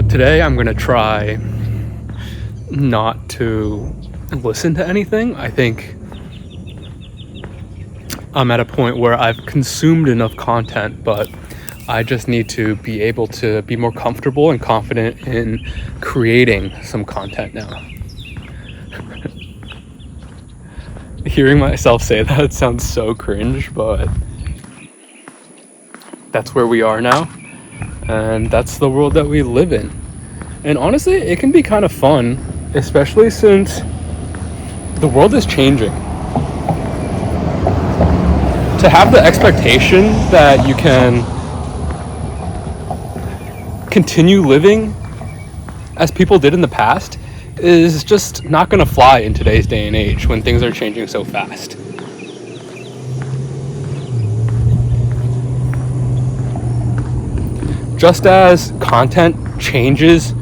Today I'm gonna try not to listen to anything. I think I'm at a point where I've consumed enough content, but I just need to be able to be more comfortable and confident in creating some content now. Hearing myself say that sounds so cringe, but that's where we are now, and that's the world that we live in. And honestly, it can be kind of fun, especially since the world is changing. To have the expectation that you can continue living as people did in the past is just not going to fly in today's day and age when things are changing so fast. Just as content changes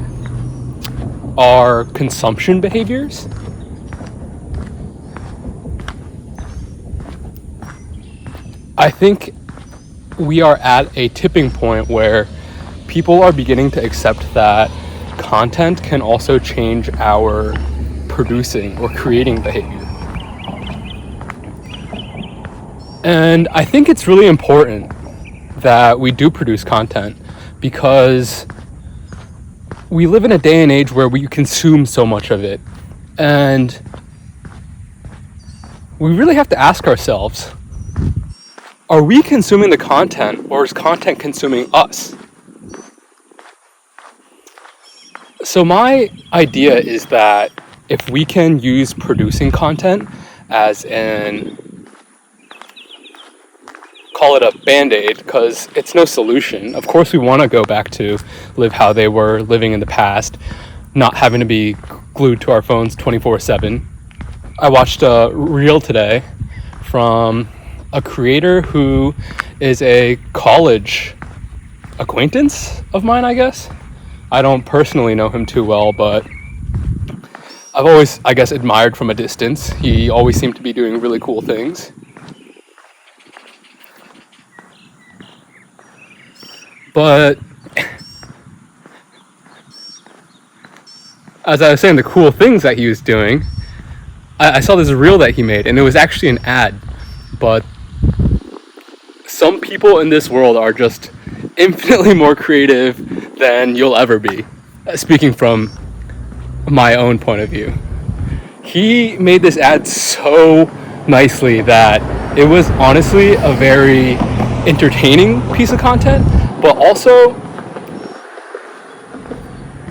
our consumption behaviors, I think we are at a tipping point where people are beginning to accept that content can also change our producing or creating behavior. And I think it's really important that we do produce content because we live in a day and age where we consume so much of it. And we really have to ask ourselves, are we consuming the content or is content consuming us? So my idea is that if we can use producing content as call it a band-aid, because it's no solution. Of course we want to go back to live how they were living in the past, not having to be glued to our phones 24/7. I watched a reel today from a creator who is a college acquaintance of mine, I guess. I don't personally know him too well, but I've always, I guess, admired from a distance. He always seemed to be doing really cool things. But as I was saying, the cool things that he was doing, I saw this reel that he made, and it was actually an ad. But some people in this world are just infinitely more creative than you'll ever be, speaking from my own point of view. He made this ad so nicely that it was honestly a very entertaining piece of content, but also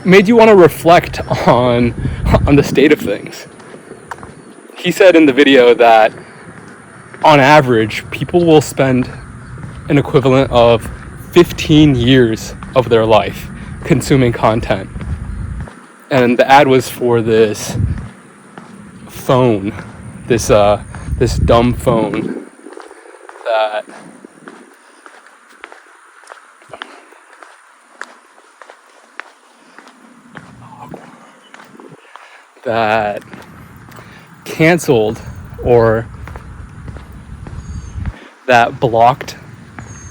made you want to reflect on the state of things. He said in the video that on average, people will spend an equivalent of 15 years of their life consuming content. And the ad was for this phone, this dumb phone that canceled or that blocked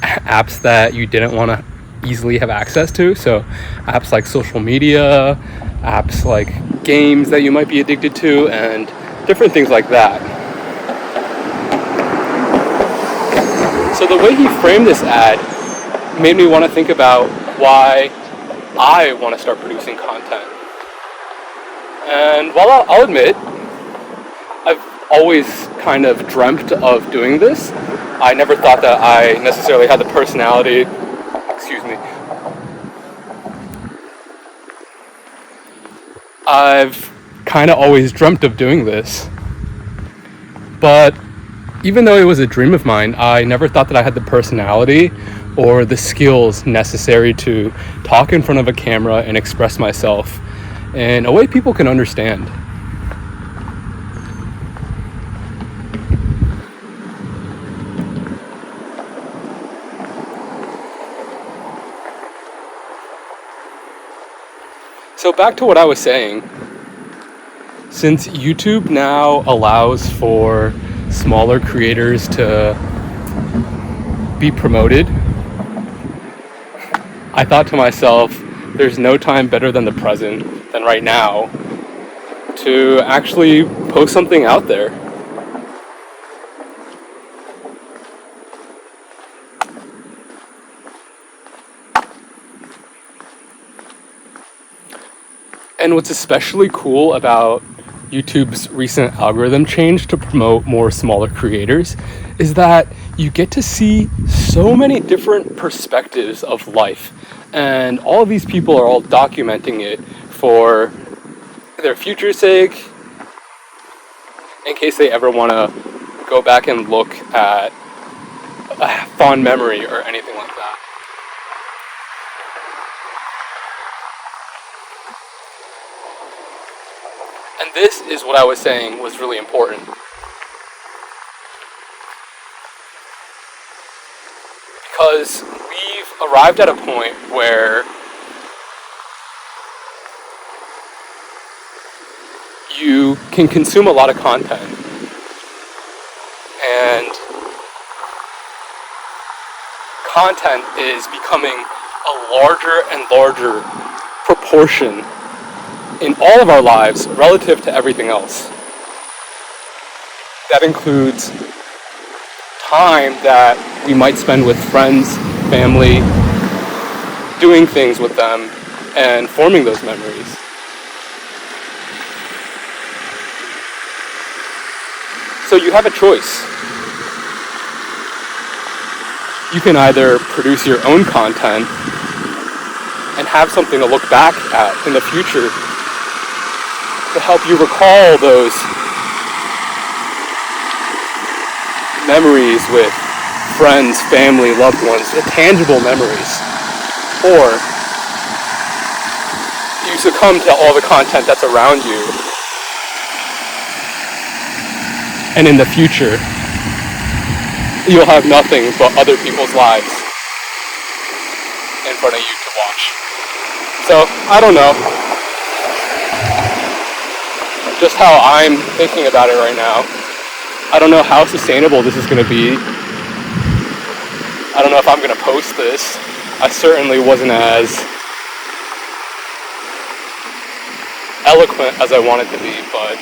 apps that you didn't want to easily have access to. So apps like social media, apps like games that you might be addicted to, and different things like that. So the way he framed this ad made me want to think about why I want to start producing content. And while I'll admit, I've always kind of dreamt of doing this, I never thought that I necessarily had the personality. I've kind of always dreamt of doing this. But even though it was a dream of mine, I never thought that I had the personality or the skills necessary to talk in front of a camera and express myself in a way people can understand. So back to what I was saying, since YouTube now allows for smaller creators to be promoted, I thought to myself, there's no time better than the present, than right now, to actually post something out there. And what's especially cool about YouTube's recent algorithm change to promote more smaller creators is that you get to see so many different perspectives of life. And all of these people are all documenting it for their future's sake, in case they ever want to go back and look at a fond memory or anything like that. And this is what I was saying was really important. Because we've arrived at a point where you can consume a lot of content. And content is becoming a larger and larger proportion in all of our lives relative to everything else. That includes time that we might spend with friends, family, doing things with them, and forming those memories. So you have a choice. You can either produce your own content and have something to look back at in the future to help you recall those memories with friends, family, loved ones, the tangible memories. Or you succumb to all the content that's around you, and in the future, you'll have nothing but other people's lives in front of you to watch. So, I don't know just how I'm thinking about it right now. I don't know how sustainable this is going to be. I don't know if I'm going to post this. I certainly wasn't as eloquent as I wanted to be, but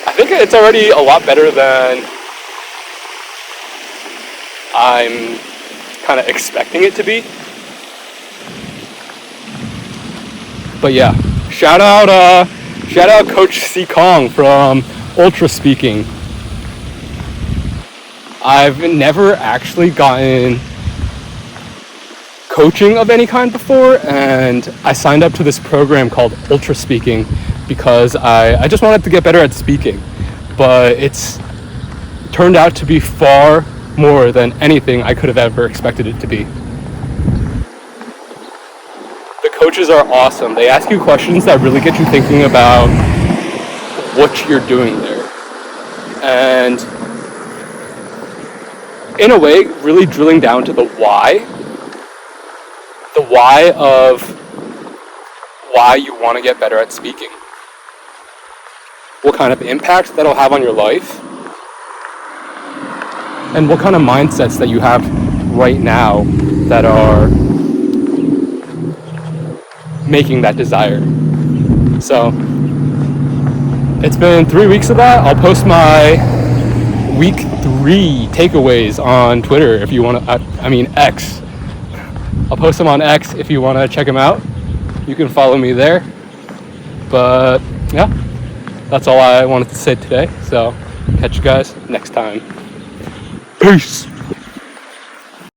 I think it's already a lot better than I'm kind of expecting it to be. But yeah, shout out Coach C. Kong from Ultra Speaking. I've never actually gotten coaching of any kind before, and I signed up to this program called Ultra Speaking because I just wanted to get better at speaking. But it's turned out to be far more than anything I could have ever expected it to be. The coaches are awesome. They ask you questions that really get you thinking about what you're doing there. And in a way, really drilling down to the why of why you want to get better at speaking. What kind of impact that'll have on your life. And what kind of mindsets that you have right now that are making that desire. So, it's been 3 weeks of that. I'll post my week 3 takeaways on Twitter if you want to, X. I'll post them on X if you want to check them out. You can follow me there. But yeah, that's all I wanted to say today. So catch you guys next time. Peace.